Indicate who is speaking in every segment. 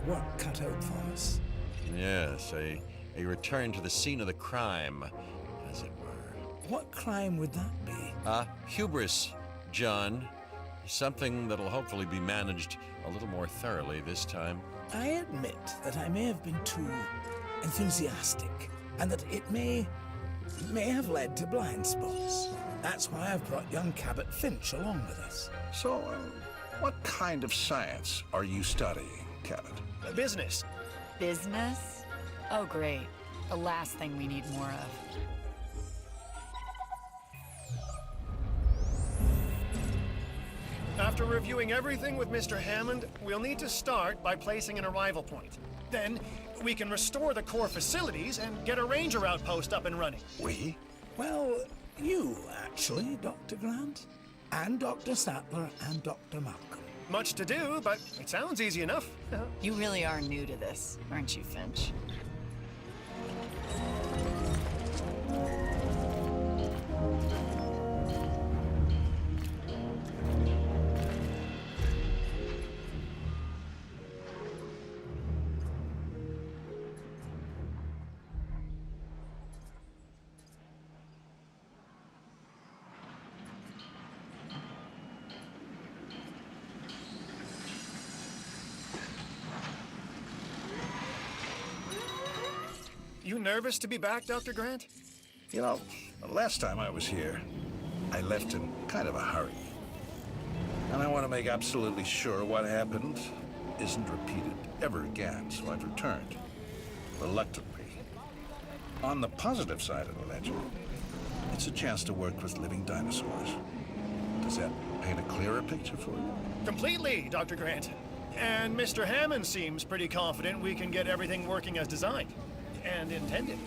Speaker 1: work cut out for us.
Speaker 2: Yes, a return to the scene of the crime, as it were.
Speaker 1: What crime would that be?
Speaker 2: Hubris, John. Something that'll hopefully be managed a little more thoroughly this time.
Speaker 1: I admit that I may have been too enthusiastic, and that it may have led to blind spots. That's why I've brought young Cabot Finch along with us.
Speaker 3: So, what kind of science are you studying, Cabot?
Speaker 4: Business.
Speaker 5: Business? Oh, great. The last thing we need more of.
Speaker 4: After reviewing everything with Mr. Hammond, we'll need to start by placing an arrival point. Then, we can restore the core facilities and get a ranger outpost up and running.
Speaker 3: We?
Speaker 1: Well, you, actually, Dr. Grant. And Dr. Sattler and Dr. Malcolm.
Speaker 4: Much to do, but it sounds easy enough.
Speaker 5: You really are new to this, aren't you, Finch?
Speaker 4: You nervous to be back, Dr. Grant?
Speaker 3: You know, the last time I was here, I left in kind of a hurry. And I want to make absolutely sure what happened isn't repeated ever again, so I've returned. Reluctantly. On the positive side of the ledger, it's a chance to work with living dinosaurs. Does that paint a clearer picture for you?
Speaker 4: Completely, Dr. Grant. And Mr. Hammond seems pretty confident we can get everything working as designed. And intended.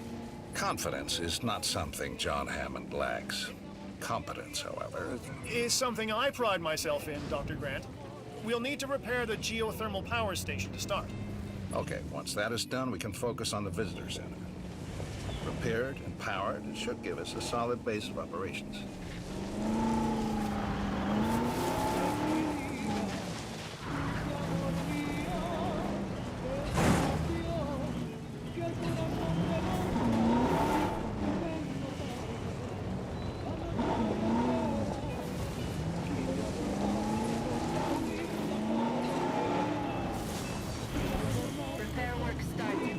Speaker 3: Confidence is not something John Hammond lacks. Competence, however,
Speaker 4: Is something I pride myself in, Dr. Grant. We'll need to repair the geothermal power station to start.
Speaker 3: Okay, once that is done, we can focus on the visitor center. Repaired and powered, it should give us a solid base of operations.
Speaker 5: Repair work started.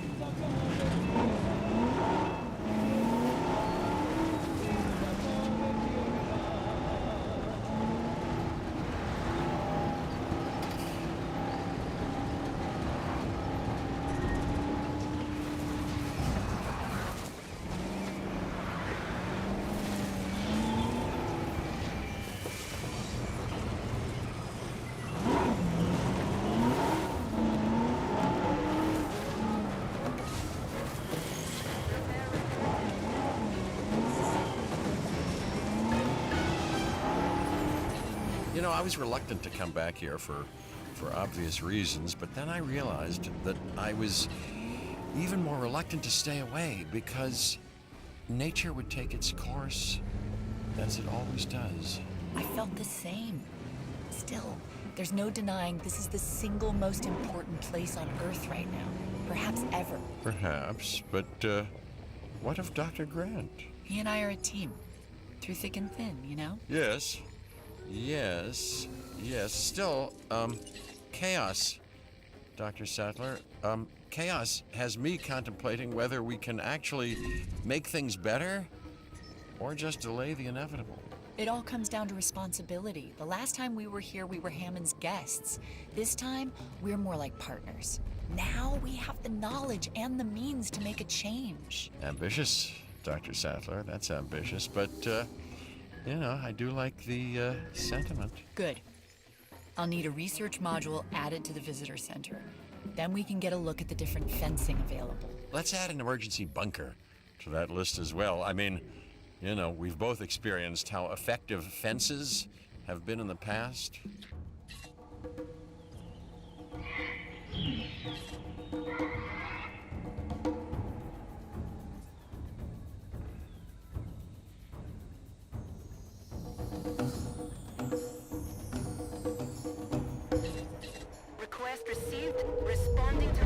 Speaker 2: You know, I was reluctant to come back here for obvious reasons, but then I realized that I was even more reluctant to stay away because nature would take its course, as it always does.
Speaker 5: I felt the same. Still, there's no denying this is the single most important place on Earth right now. Perhaps ever.
Speaker 2: Perhaps, but what of Dr. Grant?
Speaker 5: He and I are a team. Through thick and thin, you know?
Speaker 2: Yes. Still, chaos, Dr. Sattler. Chaos has me contemplating whether we can actually make things better or just delay the inevitable.
Speaker 5: It all comes down to responsibility. The last time we were here, we were Hammond's guests. This time, we're more like partners. Now we have the knowledge and the means to make a change.
Speaker 2: Ambitious, Dr. Sattler. That's ambitious, but, you know, I do like the sentiment.
Speaker 5: Good. I'll need a research module added to the visitor center. Then we can get a look at the different fencing available.
Speaker 2: Let's add an emergency bunker to that list as well. I mean, you know, we've both experienced how effective fences have been in the past.
Speaker 6: Request received. Responding to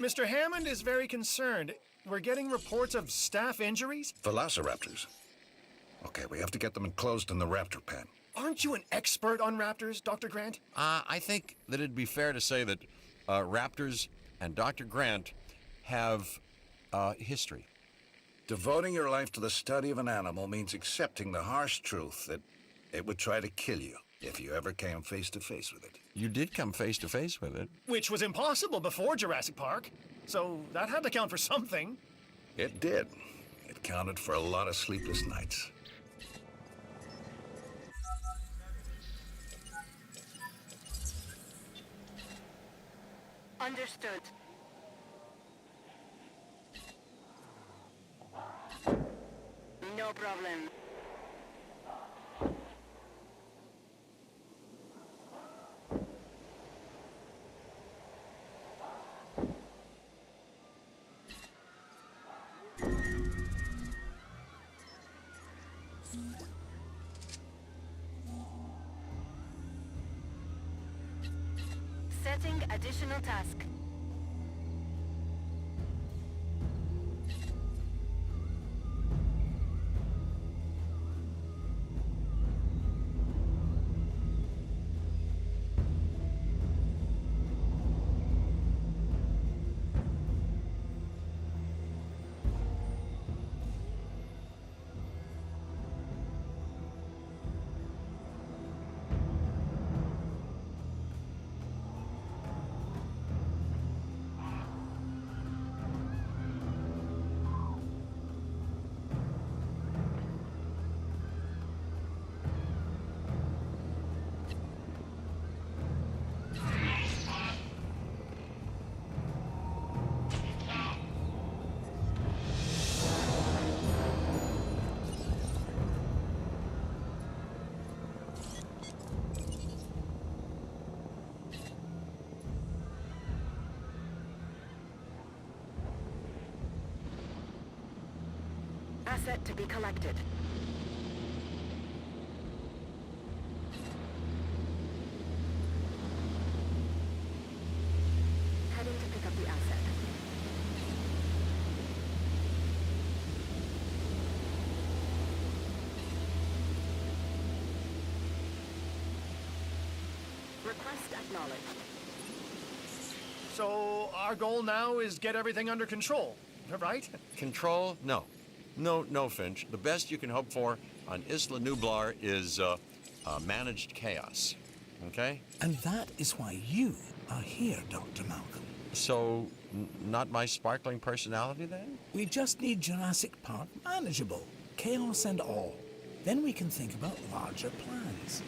Speaker 4: Mr. Hammond is very concerned. We're getting reports of staff injuries.
Speaker 3: Velociraptors. Okay, we have to get them enclosed in the raptor pen.
Speaker 4: Aren't you an expert on raptors, Dr. Grant?
Speaker 2: I think that it'd be fair to say that raptors and Dr. Grant have history.
Speaker 3: Devoting your life to the study of an animal means accepting the harsh truth that it would try to kill you if you ever came face to face with it.
Speaker 2: You did come face to face with it.
Speaker 4: Which was impossible before Jurassic Park. So that had to count for something.
Speaker 3: It did. It counted for a lot of sleepless nights.
Speaker 6: Understood. No problem. Setting additional task. Asset to be collected. Heading to pick up the asset. Request acknowledged.
Speaker 4: So our goal now is get everything under control, right?
Speaker 2: Control? No. No, Finch. The best you can hope for on Isla Nublar is managed chaos. Okay?
Speaker 1: And that is why you are here, Dr. Malcolm.
Speaker 2: So, not my sparkling personality then?
Speaker 1: We just need Jurassic Park manageable, chaos and all. Then we can think about larger plans.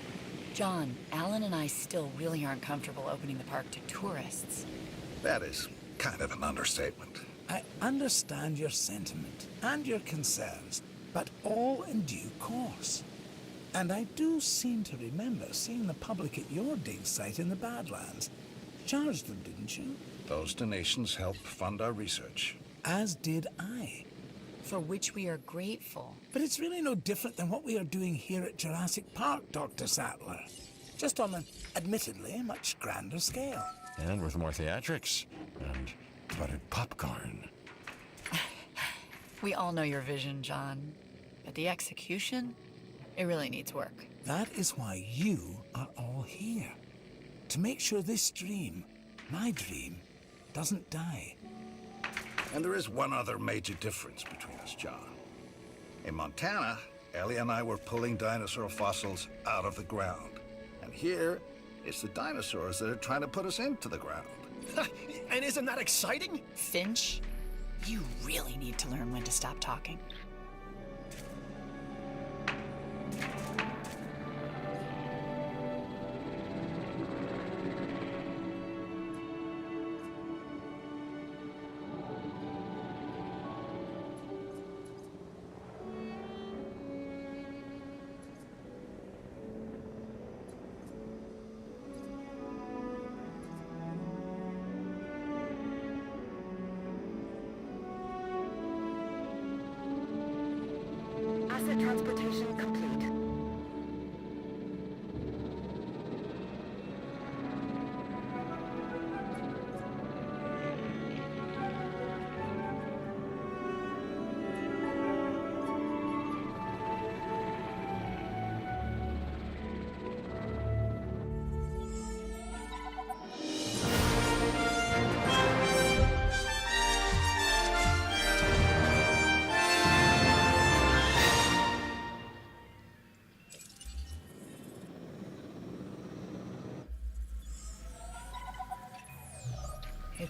Speaker 5: John, Alan and I still really aren't comfortable opening the park to tourists.
Speaker 3: That is kind of an understatement.
Speaker 1: I understand your sentiment and your concerns, but all in due course. And I do seem to remember seeing the public at your dig site in the Badlands. Charged them, didn't you?
Speaker 3: Those donations help fund our research.
Speaker 1: As did I.
Speaker 5: For which we are grateful.
Speaker 1: But it's really no different than what we are doing here at Jurassic Park, Dr. Sattler. Just on an admittedly much grander scale.
Speaker 2: And with more theatrics and buttered popcorn.
Speaker 5: We all know your vision, John. But the execution, it really needs work.
Speaker 1: That is why you are all here. To make sure this dream, my dream, doesn't die.
Speaker 3: And there is one other major difference between us, John. In Montana, Ellie and I were pulling dinosaur fossils out of the ground. And here, it's the dinosaurs that are trying to put us into the ground.
Speaker 4: And isn't that exciting?
Speaker 5: Finch, you really need to learn when to stop talking.
Speaker 6: Asset transportation complete.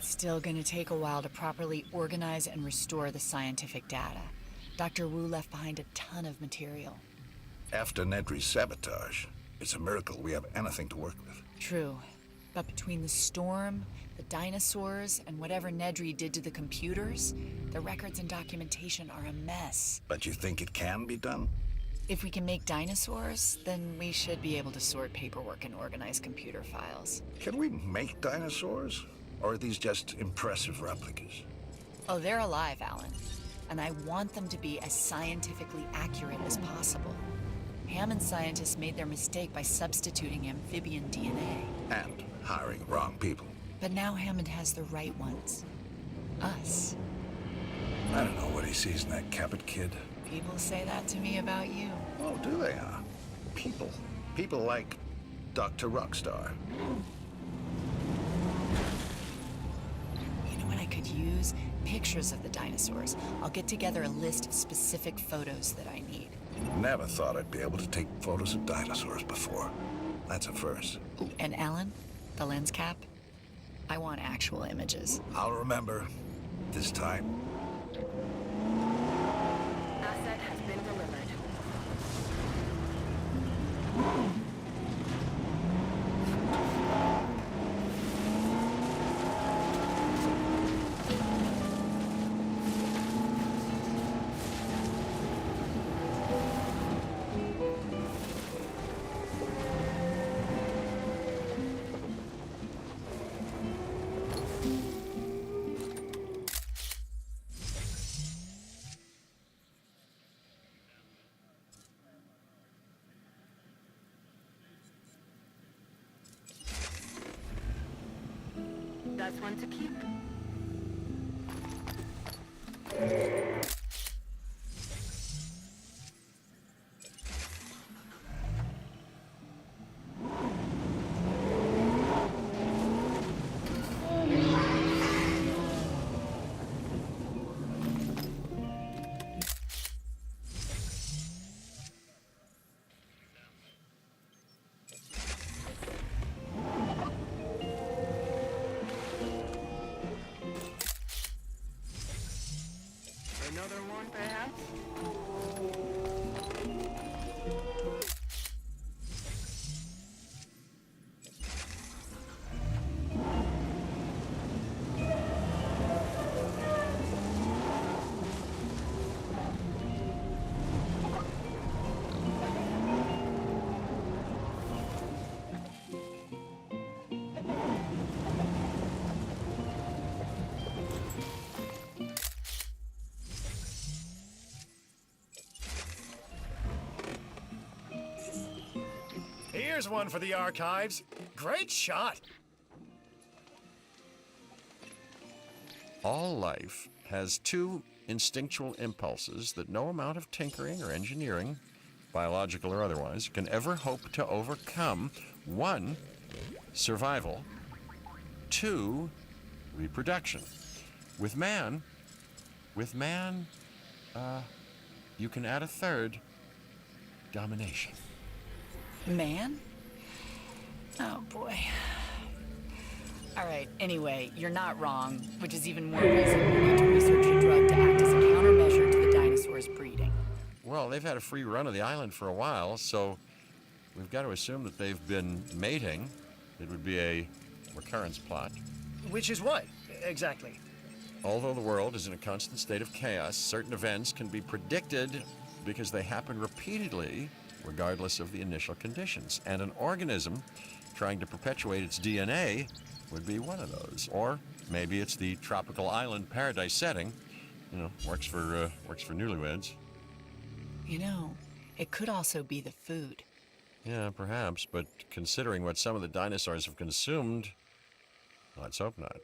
Speaker 5: It's still gonna take a while to properly organize and restore the scientific data. Dr. Wu left behind a ton of material.
Speaker 3: After Nedry's sabotage, it's a miracle we have anything to work with.
Speaker 5: True. But between the storm, the dinosaurs, and whatever Nedry did to the computers, the records and documentation are a mess.
Speaker 3: But you think it can be done?
Speaker 5: If we can make dinosaurs, then we should be able to sort paperwork and organize computer files.
Speaker 3: Can we make dinosaurs? Or are these just impressive replicas?
Speaker 5: Oh, they're alive, Alan. And I want them to be as scientifically accurate as possible. Hammond scientists made their mistake by substituting amphibian DNA.
Speaker 3: And hiring the wrong people.
Speaker 5: But now Hammond has the right ones. Us.
Speaker 3: I don't know what he sees in that Cabot kid.
Speaker 5: People say that to me about you.
Speaker 3: Oh, do they, huh? People. People like Dr. Rockstar.
Speaker 5: You know what I could use? Pictures of the dinosaurs. I'll get together a list of specific photos that I need.
Speaker 3: Never thought I'd be able to take photos of dinosaurs before. That's a first.
Speaker 5: Ooh, and Alan, the lens cap? I want actual images.
Speaker 3: I'll remember. This time.
Speaker 6: Asset has been delivered. That's one to keep. Another one, perhaps?
Speaker 4: Here's one for the archives. Great shot.
Speaker 2: All life has two instinctual impulses that no amount of tinkering or engineering, biological or otherwise, can ever hope to overcome. One, survival. Two, reproduction. With man, you can add a third, domination.
Speaker 5: Man? Oh boy. All right, anyway, you're not wrong, which is even more reason we need to research a drug to act as a countermeasure to the dinosaurs' breeding.
Speaker 2: Well, they've had a free run of the island for a while, so we've got to assume that they've been mating. It would be a recurrence plot.
Speaker 4: Which is what, exactly?
Speaker 2: Although the world is in a constant state of chaos, certain events can be predicted because they happen repeatedly, regardless of the initial conditions. And an organism trying to perpetuate its DNA would be one of those. Or maybe it's the tropical island paradise setting. You know, works for newlyweds.
Speaker 5: You know, it could also be the food.
Speaker 2: Yeah, perhaps, but considering what some of the dinosaurs have consumed, let's hope not.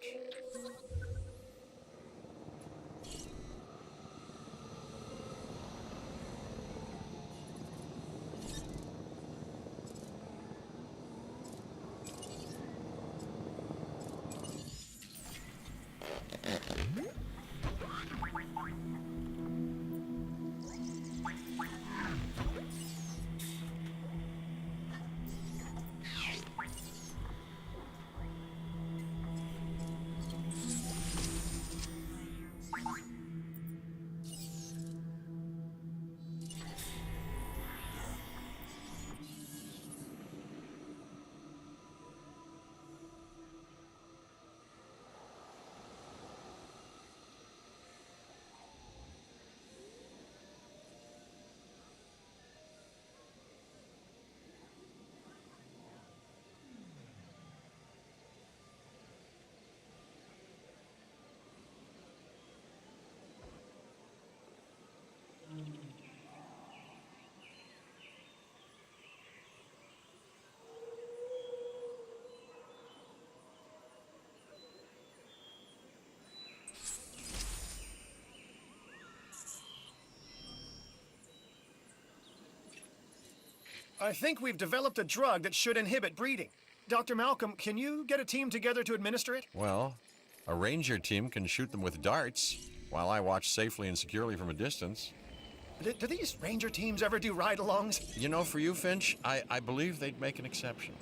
Speaker 4: I think we've developed a drug that should inhibit breeding. Dr. Malcolm, can you get a team together to administer it?
Speaker 2: Well, a ranger team can shoot them with darts, while I watch safely and securely from a distance.
Speaker 4: Do these ranger teams ever do ride-alongs?
Speaker 2: You know, for you, Finch, I believe they'd make an exception.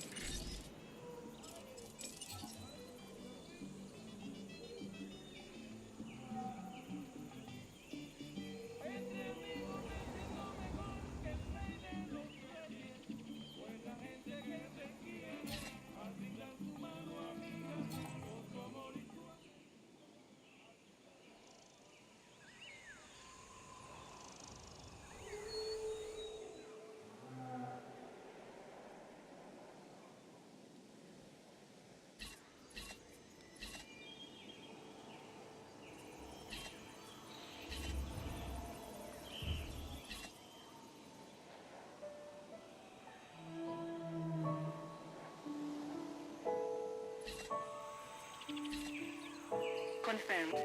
Speaker 6: Confirmed.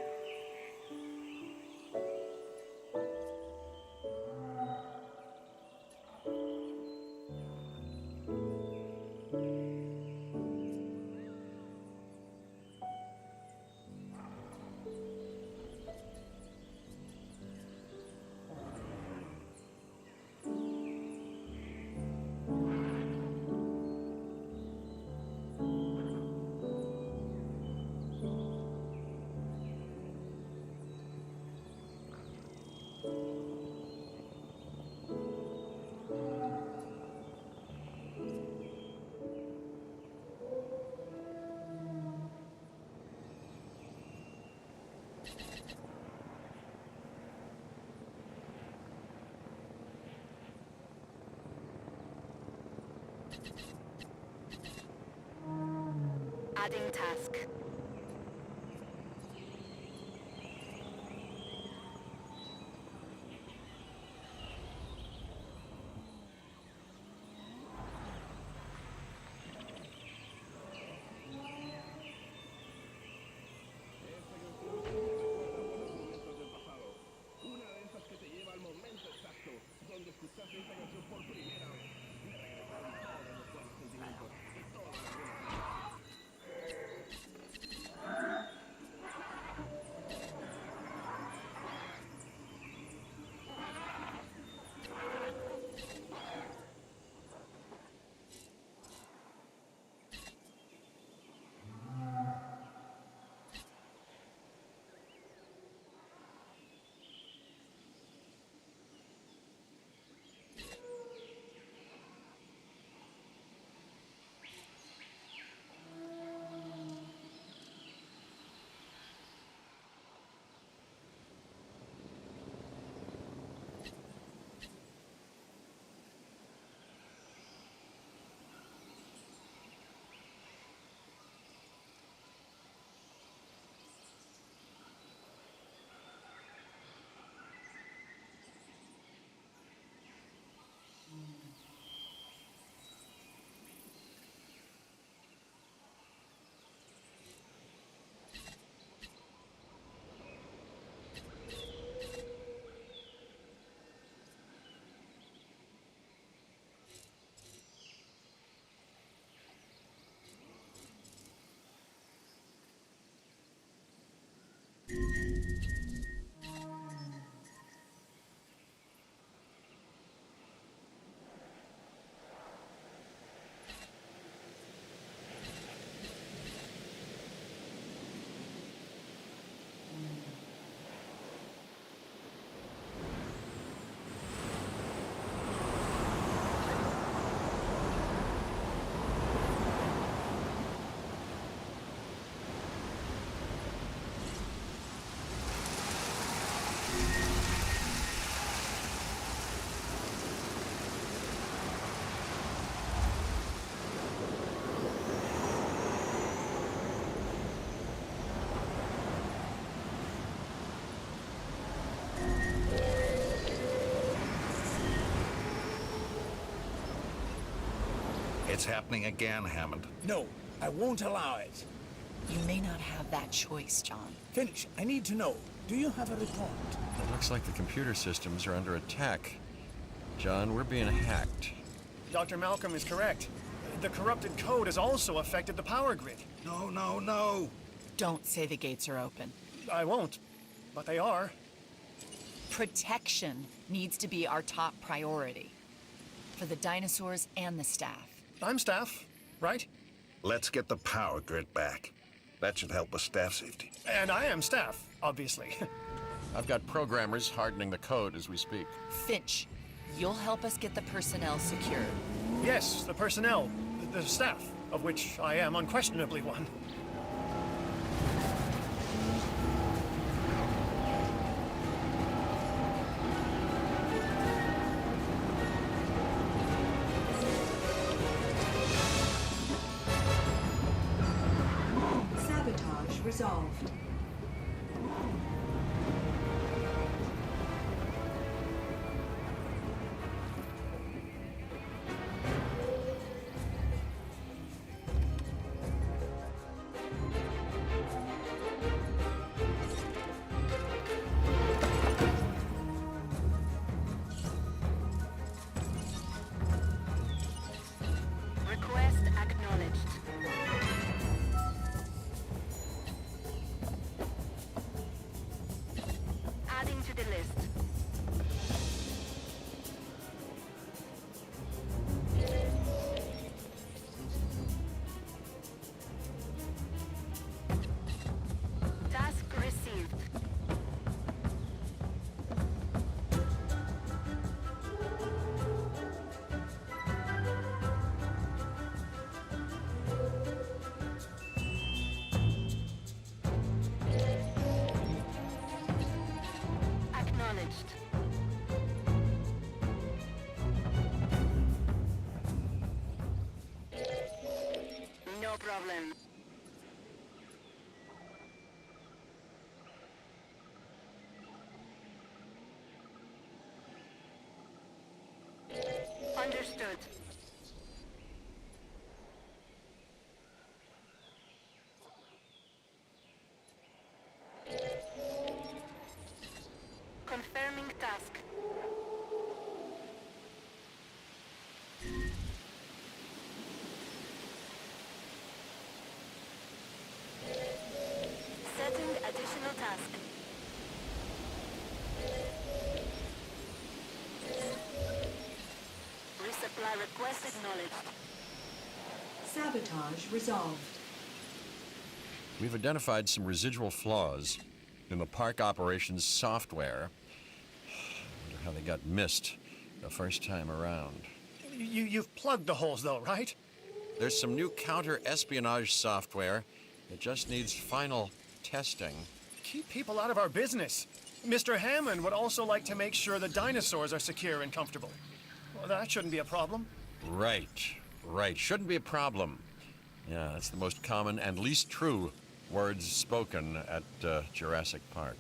Speaker 6: Adding task.
Speaker 3: It's happening again, Hammond.
Speaker 1: No, I won't allow it.
Speaker 5: You may not have that choice, John.
Speaker 1: Finch, I need to know. Do you have a report?
Speaker 2: It looks like the computer systems are under attack. John, we're being hacked.
Speaker 4: Dr. Malcolm is correct. The corrupted code has also affected the power grid.
Speaker 3: No, no, no.
Speaker 5: Don't say the gates are open.
Speaker 4: I won't, but they are.
Speaker 5: Protection needs to be our top priority. For the dinosaurs and the staff.
Speaker 4: I'm staff, right?
Speaker 3: Let's get the power grid back. That should help with staff safety.
Speaker 4: And I am staff, obviously.
Speaker 2: I've got programmers hardening the code as we speak.
Speaker 5: Finch, you'll help us get the personnel secured.
Speaker 4: Yes, the personnel, the staff, of which I am unquestionably one.
Speaker 7: Sabotage resolved.
Speaker 6: Request acknowledged. Adding to the list. Task received. Acknowledged. No problem. Understood. Confirming task. Setting additional task. Resupply request acknowledged.
Speaker 7: Sabotage resolved.
Speaker 2: We've identified some residual flaws in the park operations software. I wonder how they got missed the first time around.
Speaker 4: You've plugged the holes though, right?
Speaker 2: There's some new counter-espionage software that just needs final testing.
Speaker 4: Keep people out of our business. Mr. Hammond would also like to make sure the dinosaurs are secure and comfortable. Well, that shouldn't be a problem.
Speaker 2: Right, right. Shouldn't be a problem. Yeah, that's the most common and least true words spoken at Jurassic Park.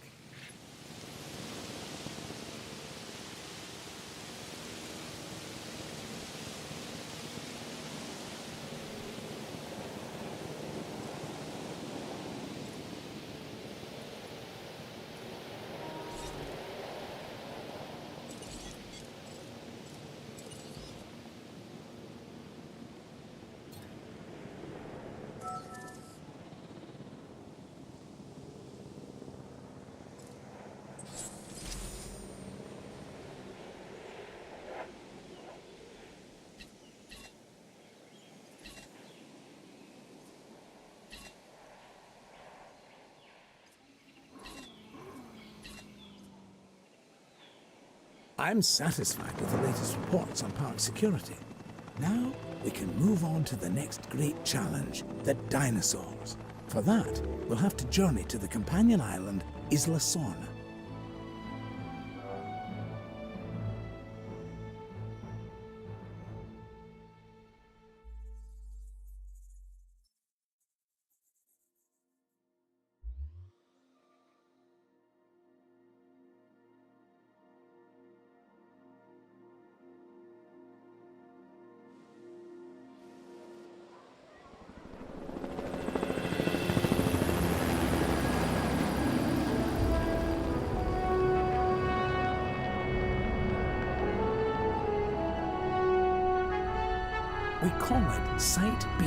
Speaker 1: I'm satisfied with the latest reports on park security. Now we can move on to the next great challenge, the dinosaurs. For that, we'll have to journey to the companion island, Isla Sorna. We call it Site B.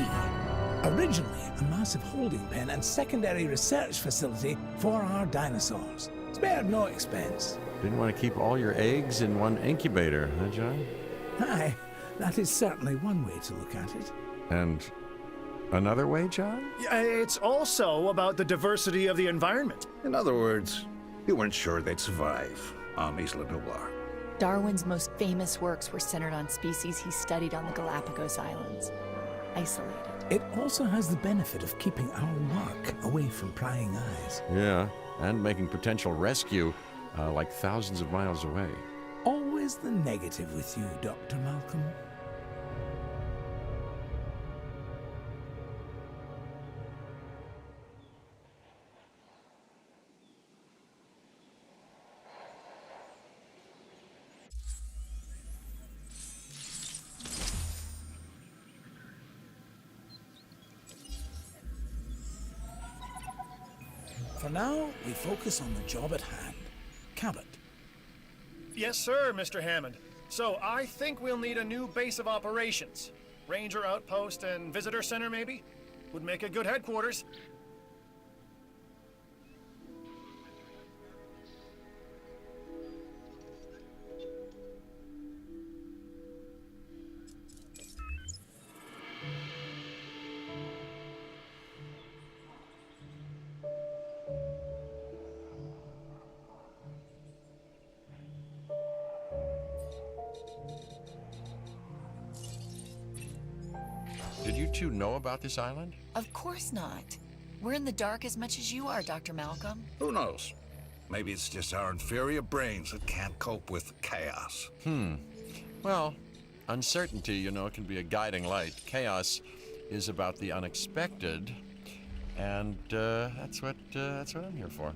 Speaker 1: Originally a massive holding pen and secondary research facility for our dinosaurs. Spared no expense.
Speaker 2: Didn't want to keep all your eggs in one incubator, huh, John?
Speaker 1: Aye, that is certainly one way to look at it.
Speaker 2: And another way, John?
Speaker 4: Yeah, it's also about the diversity of the environment.
Speaker 3: In other words, you weren't sure they'd survive on Isla Nublar.
Speaker 5: Darwin's most famous works were centered on species he studied on the Galapagos Islands. Isolated.
Speaker 1: It also has the benefit of keeping our work away from prying eyes.
Speaker 2: Yeah, and making potential rescue like thousands of miles away.
Speaker 1: Always the negative with you, Dr. Malcolm. For now, we focus on the job at hand. Cabot.
Speaker 4: Yes, sir, Mr. Hammond. So I think we'll need a new base of operations. Ranger outpost and visitor center, maybe? Would make a good headquarters.
Speaker 2: Did you two know about this island?
Speaker 5: Of course not. We're in the dark as much as you are, Dr. Malcolm.
Speaker 3: Who knows? Maybe it's just our inferior brains that can't cope with chaos.
Speaker 2: Well, uncertainty, you know, can be a guiding light. Chaos is about the unexpected, and that's what I'm here for.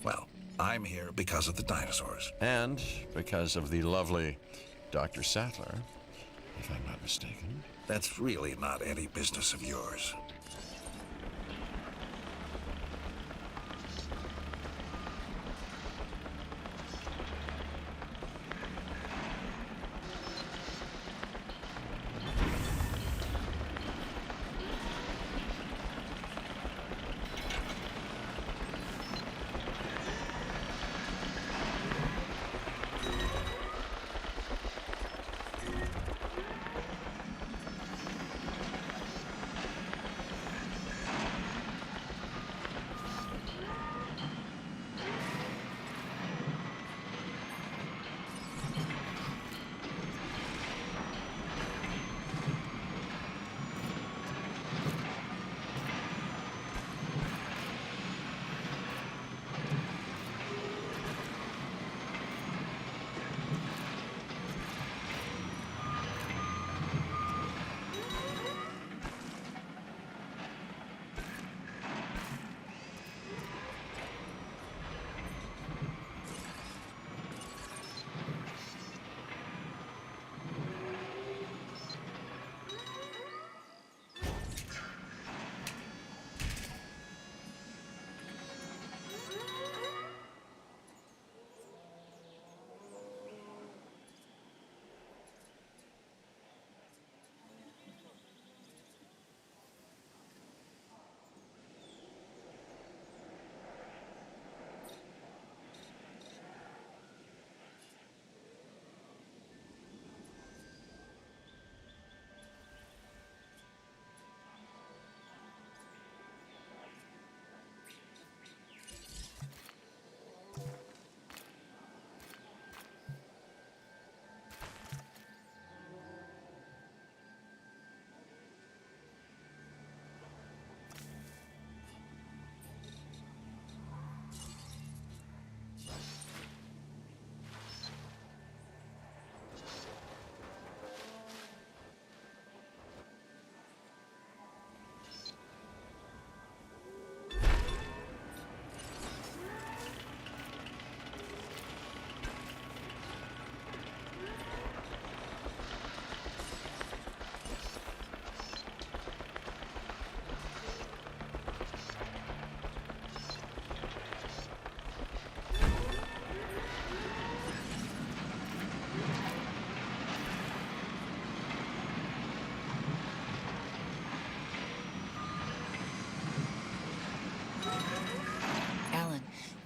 Speaker 3: Well, I'm here because of the dinosaurs.
Speaker 2: And because of the lovely Dr. Sattler, if I'm not mistaken.
Speaker 3: That's really not any business of yours.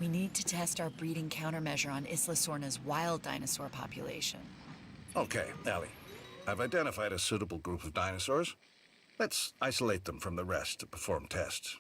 Speaker 5: We need to test our breeding countermeasure on Isla Sorna's wild dinosaur population.
Speaker 3: Okay, Ellie. I've identified a suitable group of dinosaurs. Let's isolate them from the rest to perform tests.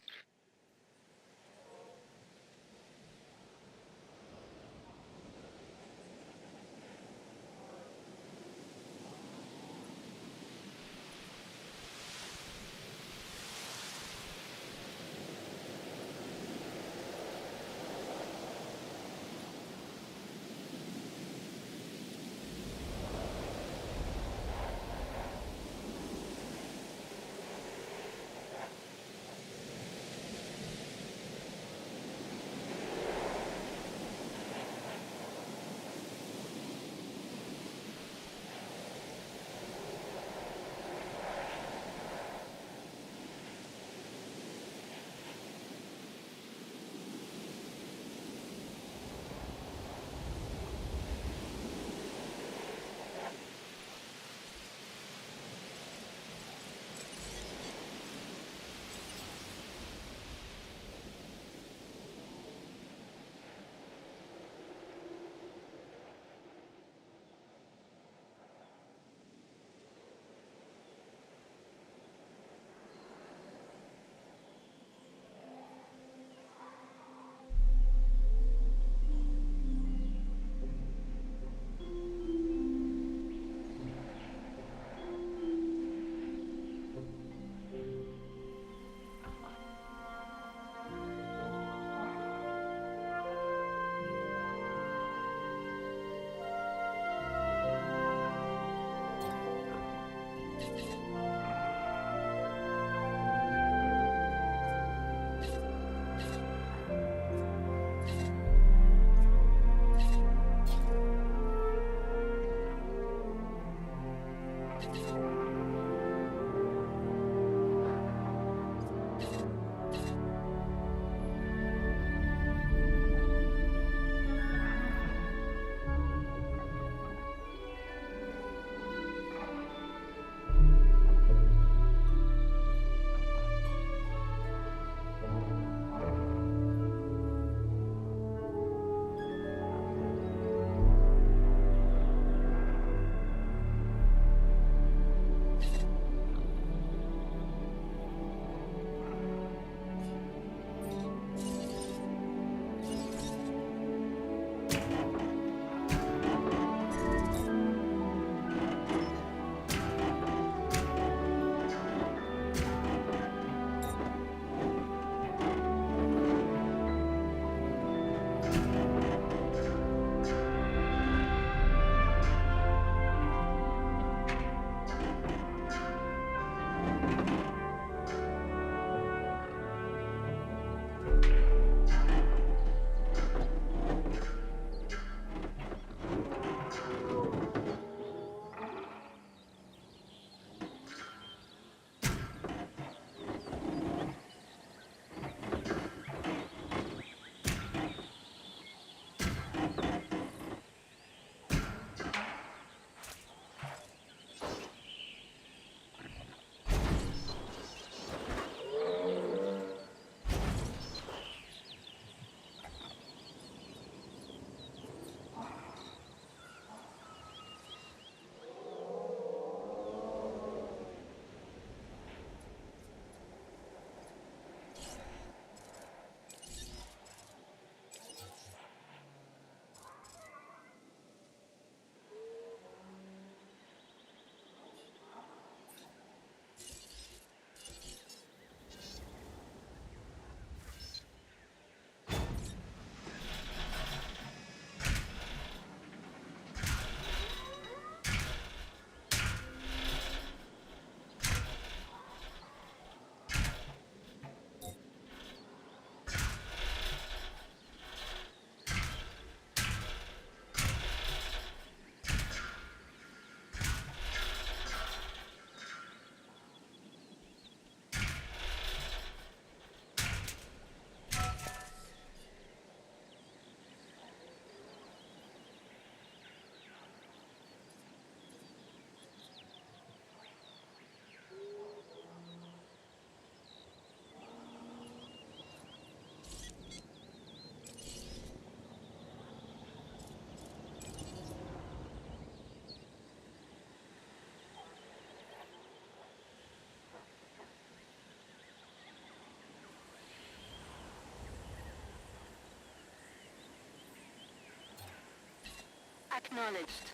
Speaker 6: Acknowledged.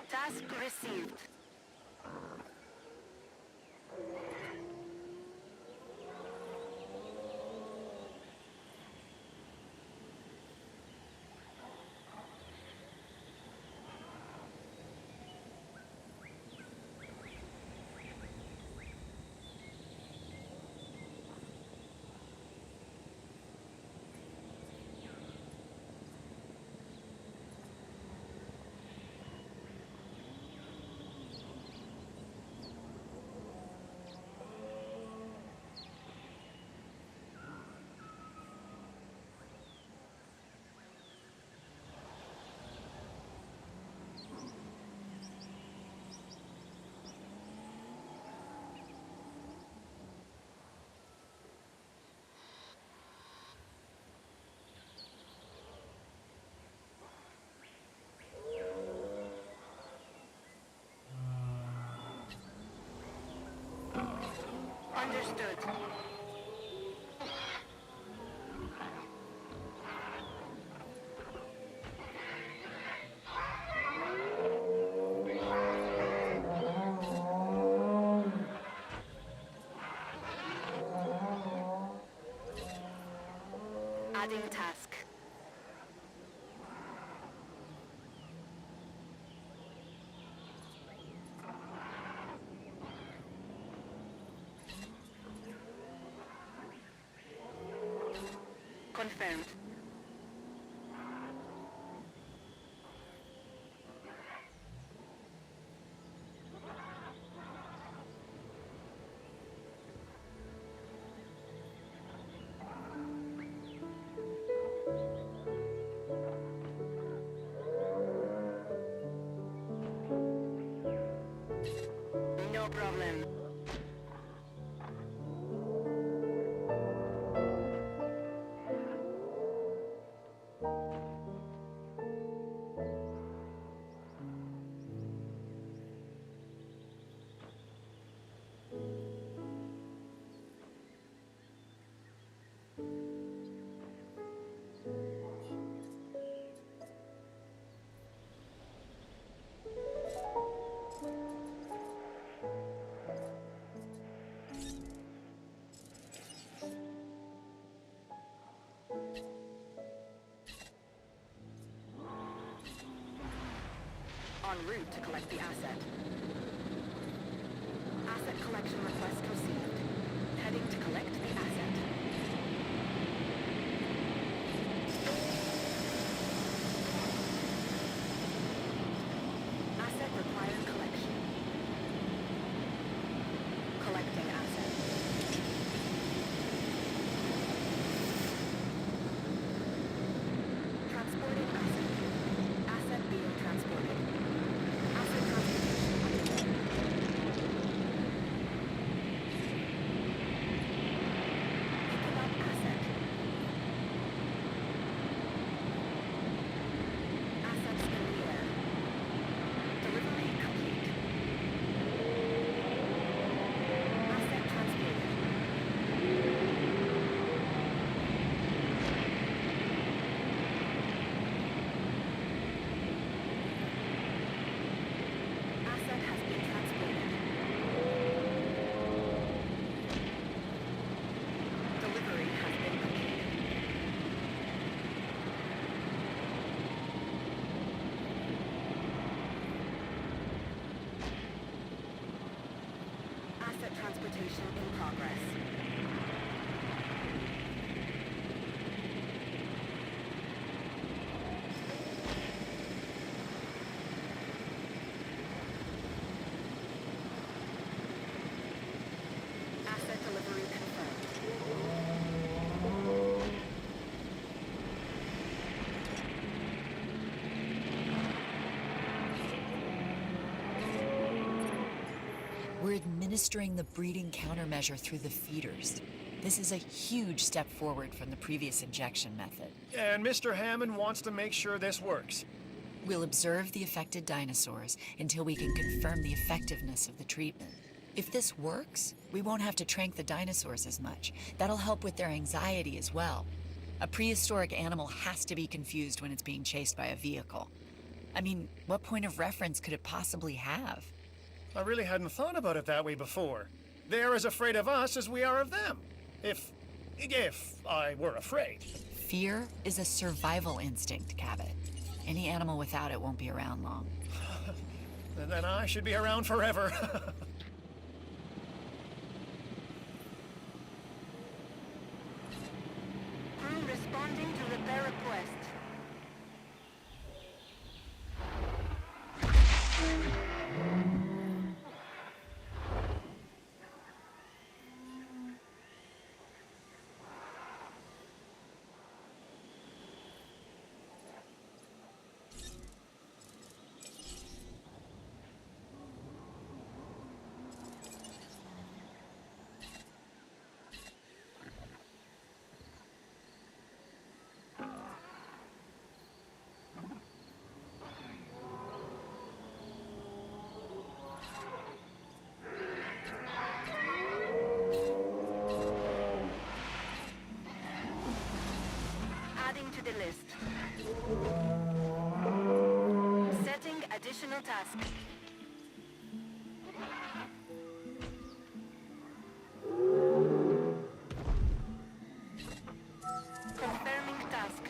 Speaker 6: Task received. Understood. Adding task. Confirmed. No problem. En route to collect the asset. Asset collection request received. Heading to collect the asset. Asset required collection. Collecting asset. Transporting asset. Asset being transported. Asset transportation underway. Picking up asset. Assets in the air. Delivery complete. Asset transported. Asset has been transported. Delivery has been completed. Asset transportation in progress. Asset delivery confirmed.
Speaker 5: We're administering the breeding countermeasure through the feeders. This is a huge step forward from the previous injection method.
Speaker 4: And Mr. Hammond wants to make sure this works.
Speaker 5: We'll observe the affected dinosaurs until we can confirm the effectiveness of the treatment. If this works, we won't have to trank the dinosaurs as much. That'll help with their anxiety as well. A prehistoric animal has to be confused when it's being chased by a vehicle. I mean, what point of reference could it possibly have?
Speaker 4: I really hadn't thought about it that way before. They're as afraid of us as we are of them. If I were afraid.
Speaker 5: Fear is a survival instinct, Cabot. Any animal without it won't be around long.
Speaker 4: Then I should be around forever.
Speaker 6: Crew responding to repair request. Adding to the list. Setting additional task. Confirming task.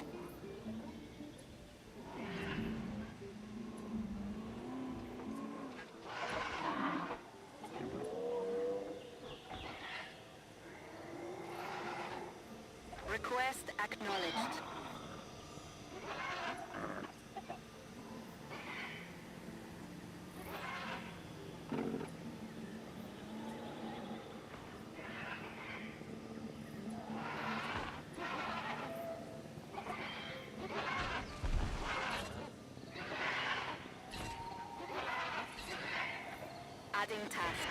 Speaker 6: Request acknowledged. Adding task.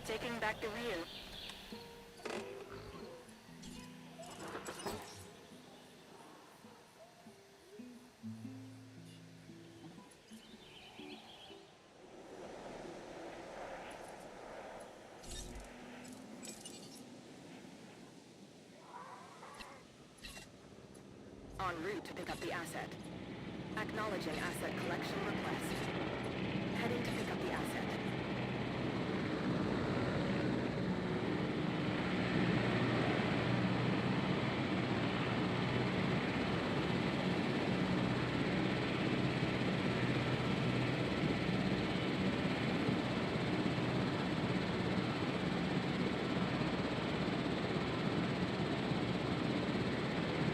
Speaker 6: Taking back the wheel. En route to pick up the asset. Acknowledging asset collection request. Heading to pick up the asset.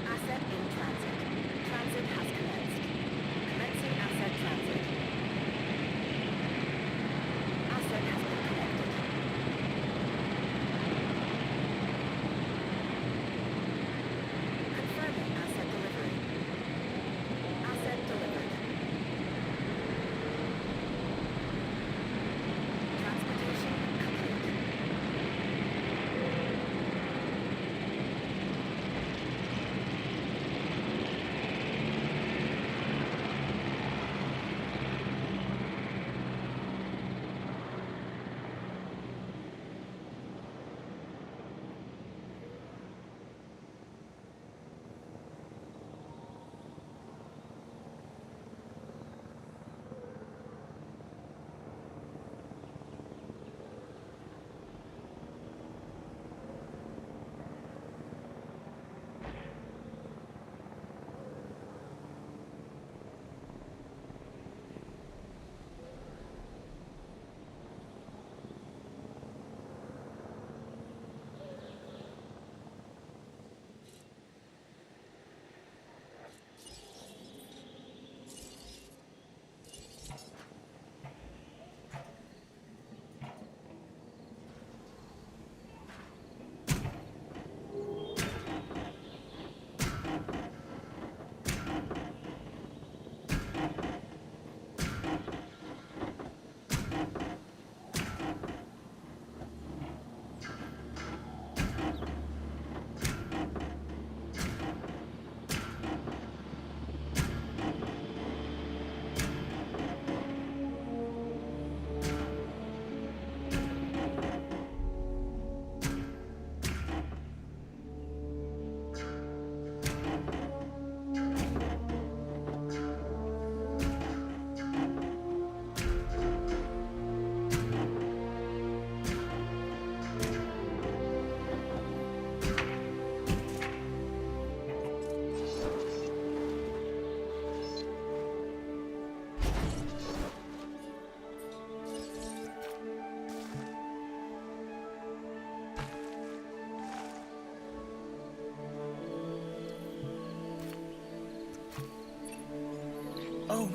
Speaker 6: Asset in transit. Transit has commenced. Commencing asset transit.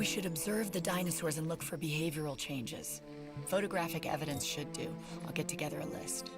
Speaker 5: We should observe the dinosaurs and look for behavioral changes. Photographic evidence should do. I'll get together a list.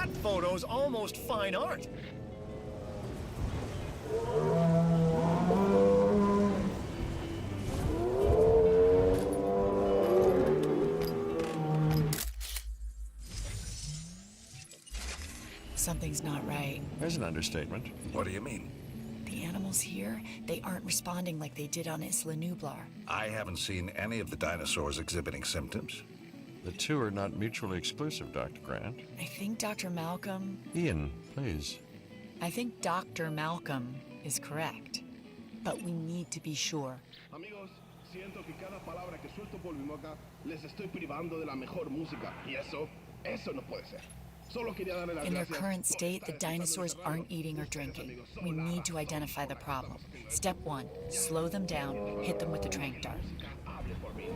Speaker 4: That photo's almost fine art.
Speaker 5: Something's not right.
Speaker 2: There's an understatement.
Speaker 3: What do you mean?
Speaker 5: The animals here, they aren't responding like they did on Isla Nublar.
Speaker 3: I haven't seen any of the dinosaurs exhibiting symptoms.
Speaker 2: The two are not mutually exclusive, Dr. Grant.
Speaker 5: I think Dr. Malcolm...
Speaker 2: Ian, please.
Speaker 5: I think Dr. Malcolm is correct. But we need to be sure.
Speaker 7: Amigos, siento que cada palabra que suelto por mi boca les estoy privando de la mejor música. Y eso no puede ser. Solo quería darle las
Speaker 5: In their
Speaker 7: gracias
Speaker 5: current
Speaker 7: por
Speaker 5: state, the
Speaker 7: estar
Speaker 5: dinosaurs
Speaker 7: disfrutando
Speaker 5: aren't eating or drinking. We need to identify the problem. Step 1, slow them down, hit them with the trank dart.
Speaker 7: Hable por mí.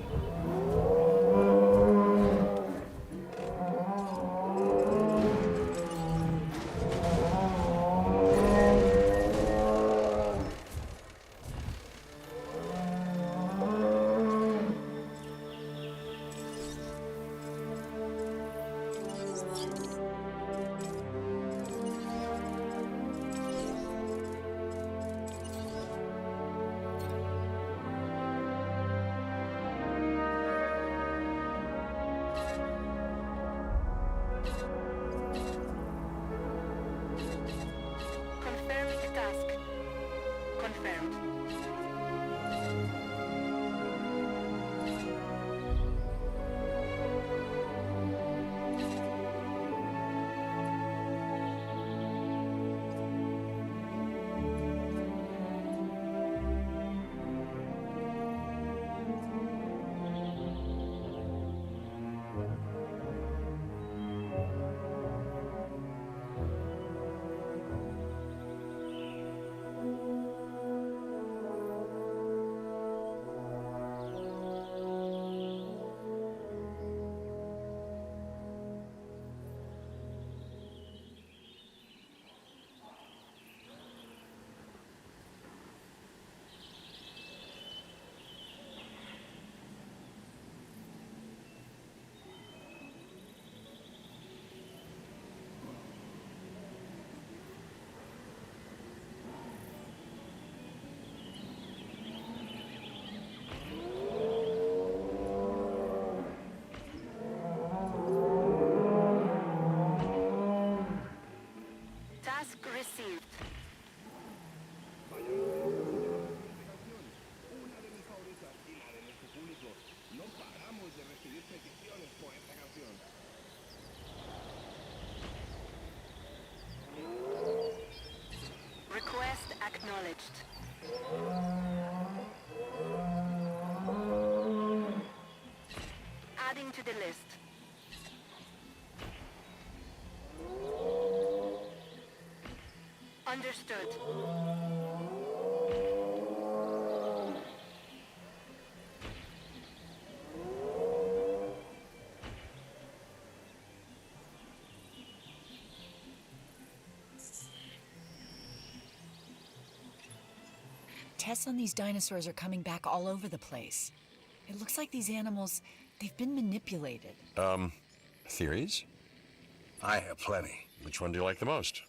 Speaker 6: Adding to the list. Understood.
Speaker 5: Tests on these dinosaurs are coming back all over the place. It looks like these animals, they've been manipulated.
Speaker 2: Theories?
Speaker 3: I have plenty.
Speaker 2: Which one do you like the most?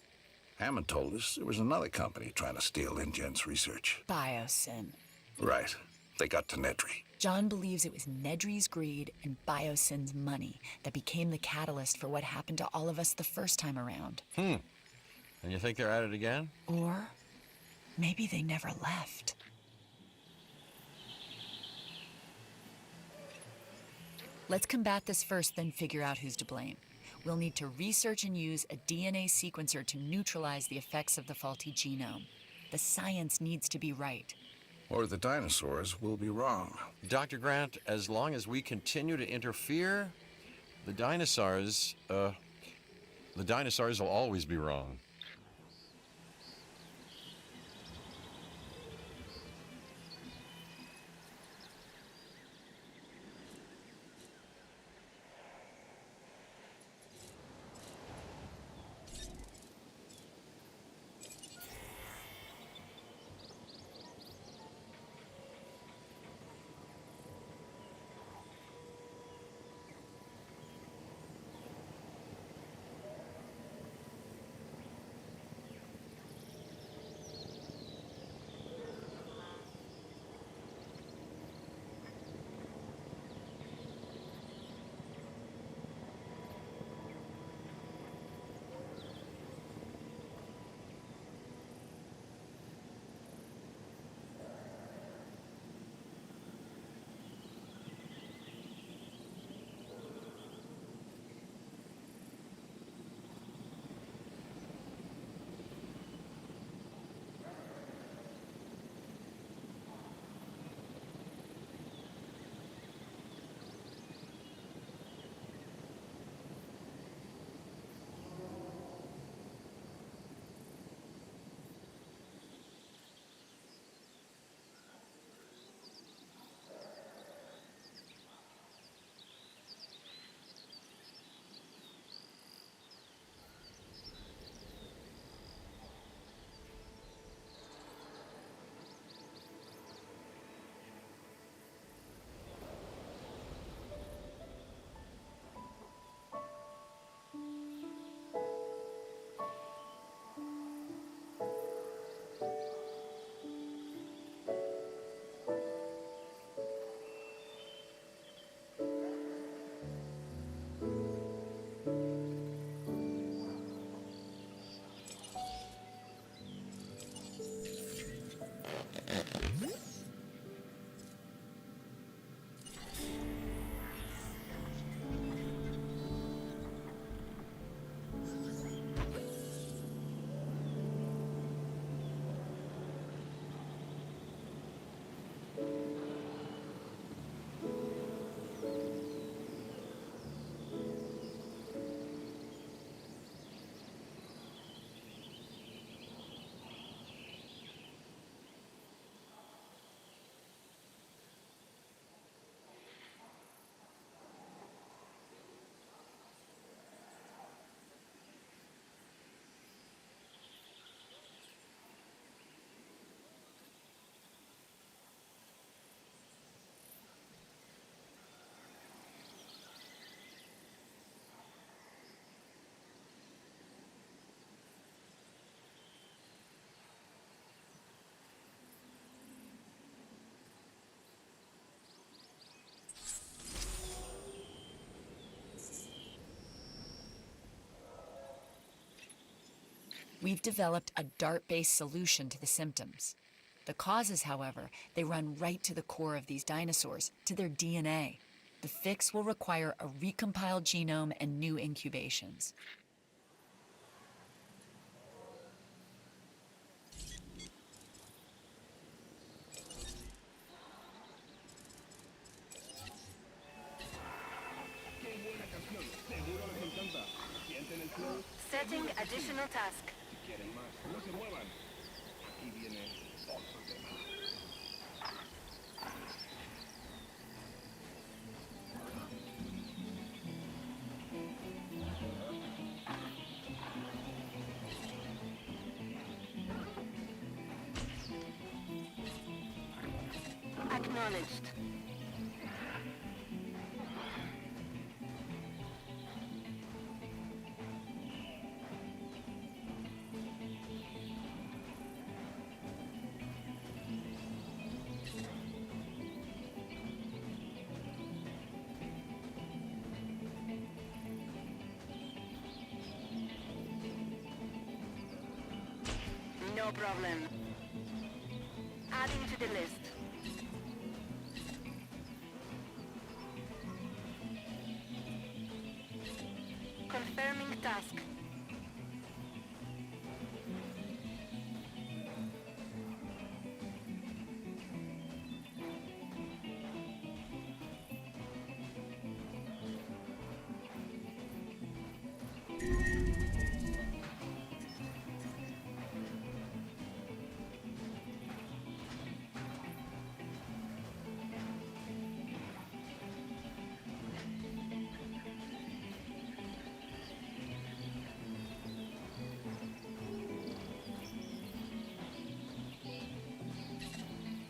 Speaker 3: Hammond told us there was another company trying to steal InGen's research.
Speaker 5: Biosyn.
Speaker 3: Right. They got to Nedry.
Speaker 5: John believes it was Nedry's greed and Biosyn's money that became the catalyst for what happened to all of us the first time around.
Speaker 2: And you think they're at it again?
Speaker 5: Or maybe they never left. Let's combat this first, then figure out who's to blame. We'll need to research and use a DNA sequencer to neutralize the effects of the faulty genome. The science needs to be right.
Speaker 3: Or the dinosaurs will be wrong.
Speaker 2: Dr. Grant, as long as we continue to interfere, the dinosaurs will always be wrong.
Speaker 5: We've developed a DART-based solution to the symptoms. The causes, however, they run right to the core of these dinosaurs, to their DNA. The fix will require a recompiled genome and new incubations.
Speaker 7: sienten el flow.
Speaker 6: Setting additional task.
Speaker 7: Si quieren más, no se muevan. Aquí viene otro tema.
Speaker 6: Acknowledged. No problem. Adding to the list. Confirming task.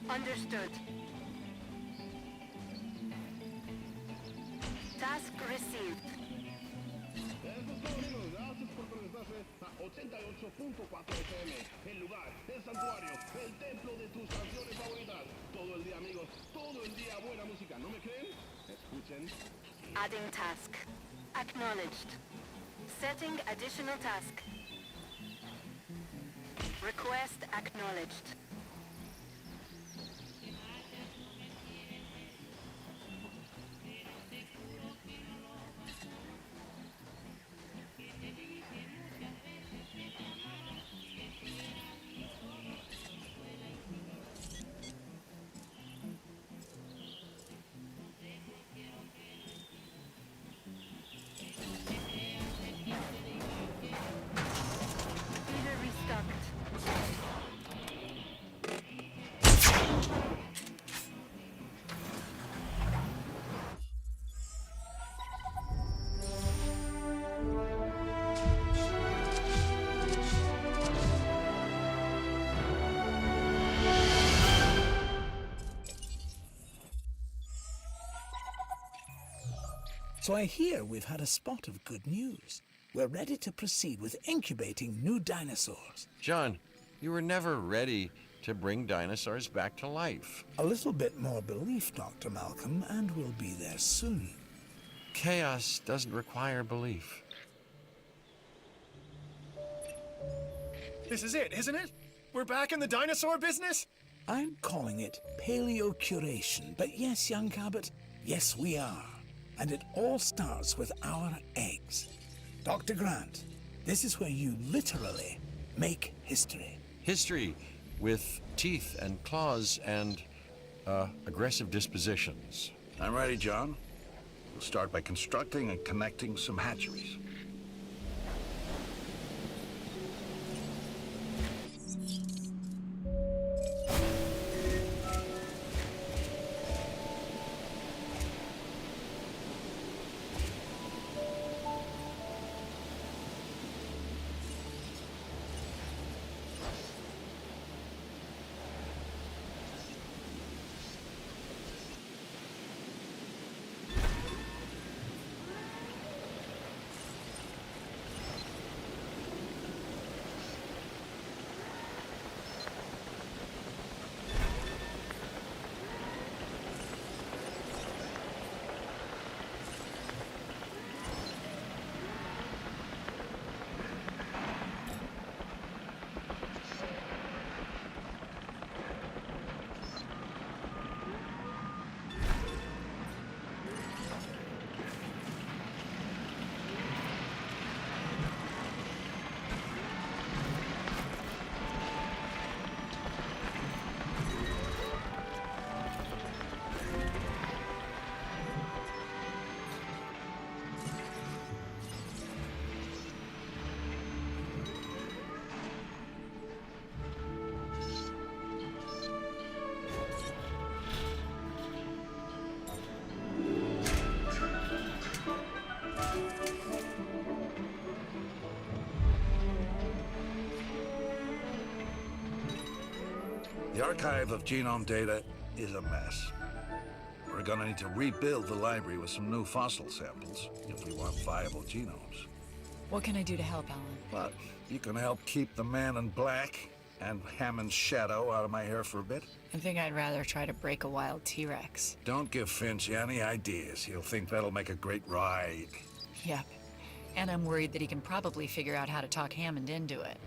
Speaker 6: Understood. Task received.
Speaker 7: Eso es todo, amigos. Gracias por conectarse a 88.4 FM. El lugar, el santuario, el templo de tus canciones favoritas. Todo el día, amigos. Todo el día buena música. ¿No me creen? Escuchen.
Speaker 6: Adding task. Acknowledged. Setting additional task. Request acknowledged. Feeder restocked.
Speaker 1: So I hear we've had a spot of good news. We're ready to proceed with incubating new dinosaurs.
Speaker 2: John, you were never ready to bring dinosaurs back to life.
Speaker 1: A little bit more belief, Dr. Malcolm, and we'll be there soon.
Speaker 2: Chaos doesn't require belief.
Speaker 4: This is it, isn't it? We're back in the dinosaur business?
Speaker 1: I'm calling it paleo-curation, but yes, young Cabot, yes we are. And it all starts with our eggs. Dr. Grant, this is where you literally make history.
Speaker 2: History with teeth and claws and aggressive dispositions.
Speaker 3: I'm ready, John. We'll start by constructing and connecting some hatcheries. The archive of genome data is a mess. We're gonna need to rebuild the library with some new fossil samples if we want viable genomes.
Speaker 5: What can I do to help, Alan?
Speaker 3: But you can help keep the man in black and Hammond's shadow out of my hair for a bit.
Speaker 5: I think I'd rather try to break a wild T-Rex.
Speaker 3: Don't give Finch any ideas. He'll think that'll make a great ride.
Speaker 5: Yep. And I'm worried that he can probably figure out how to talk Hammond into it.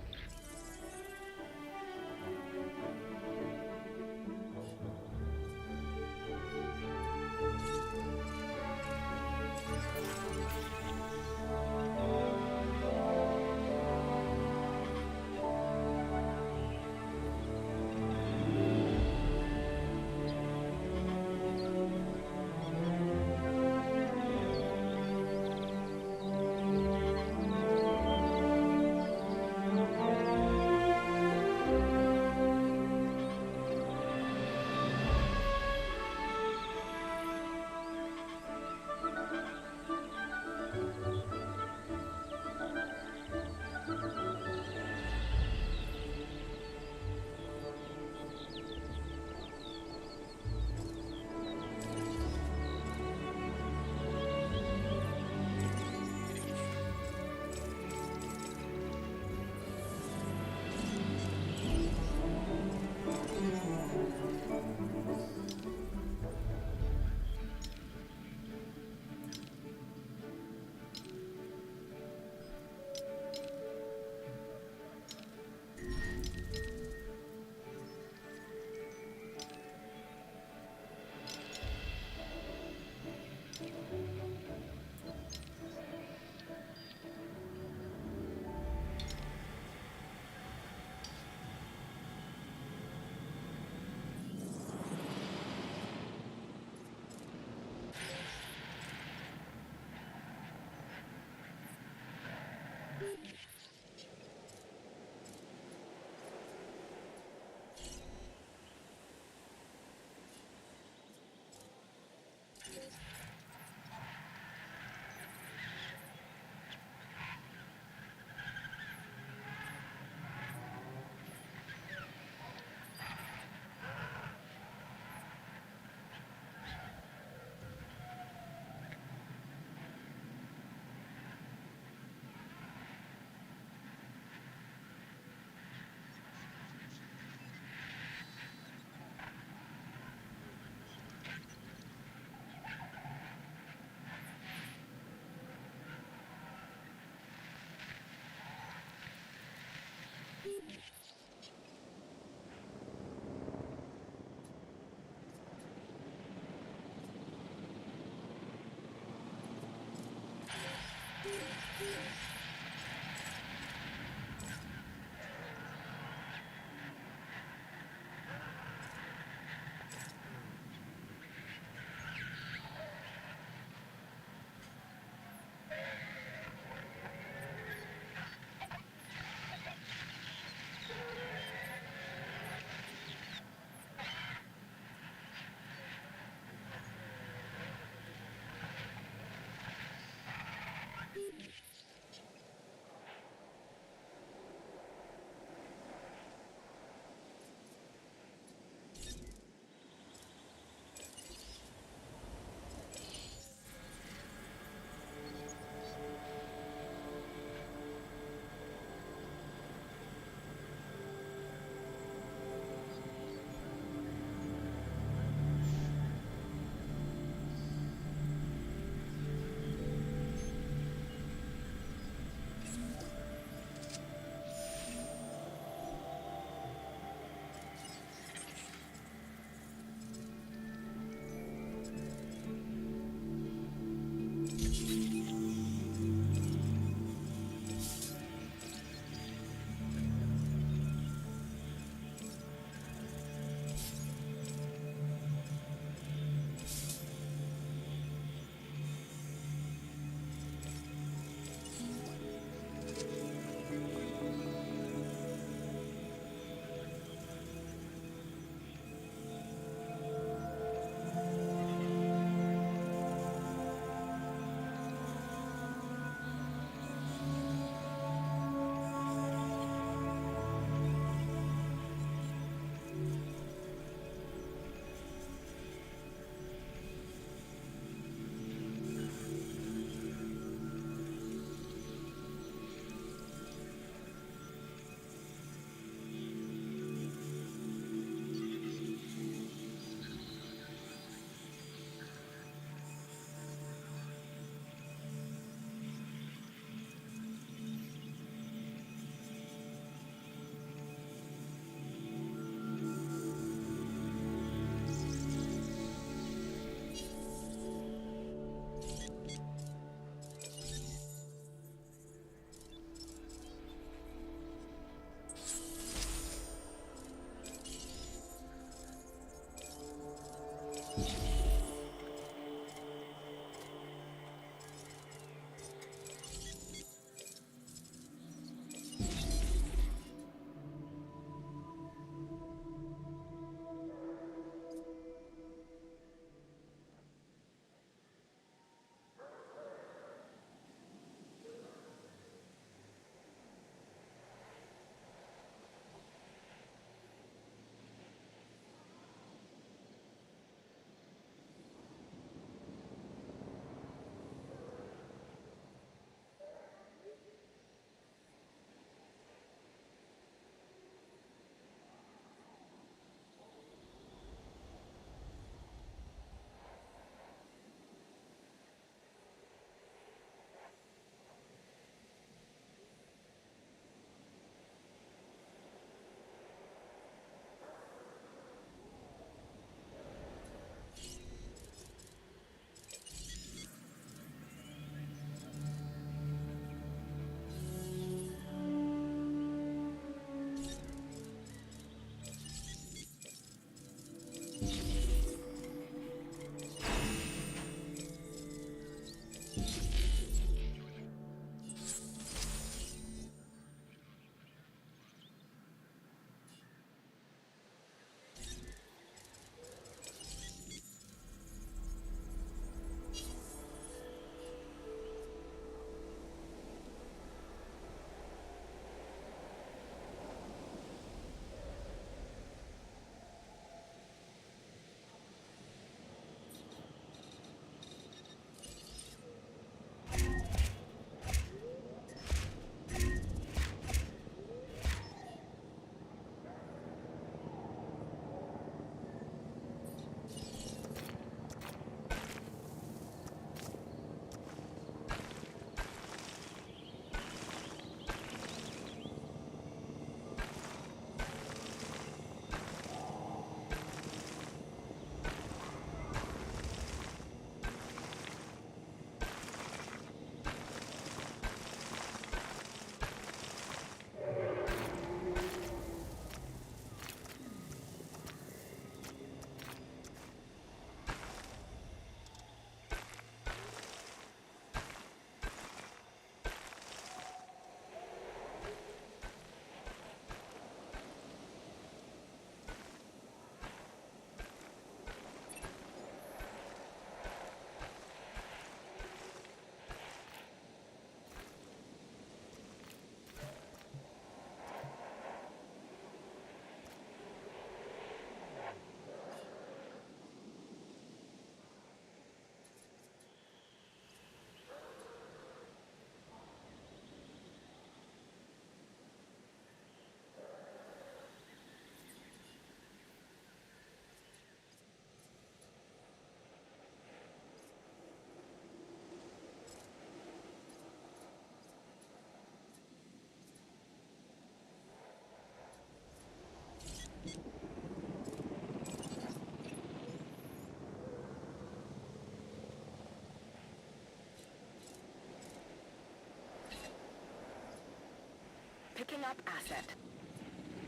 Speaker 6: Picking up asset.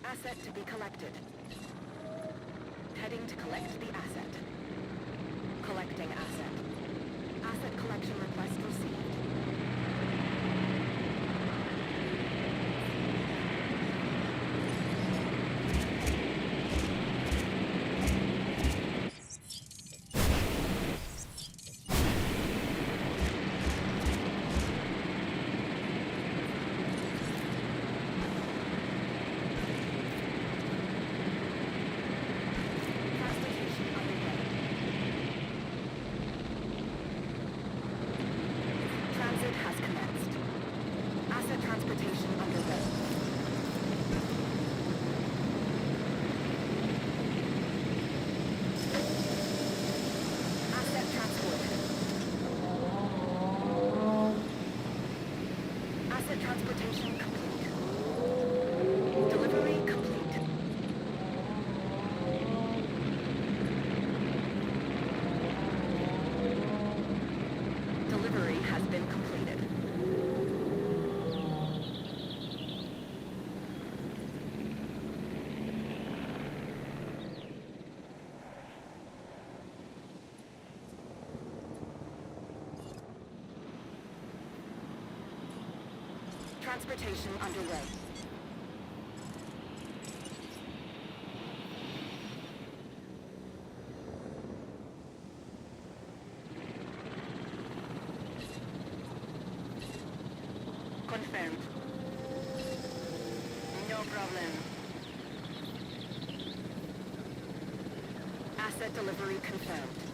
Speaker 6: Asset to be collected. Heading to collect the asset. Collecting asset. Asset collection request received. Transportation underway. Transit has commenced. Asset transportation underway. Asset transported. Asset transportation complete. Delivery complete. Delivery has been completed. Transportation underway. Confirmed. No problem. Asset delivery confirmed.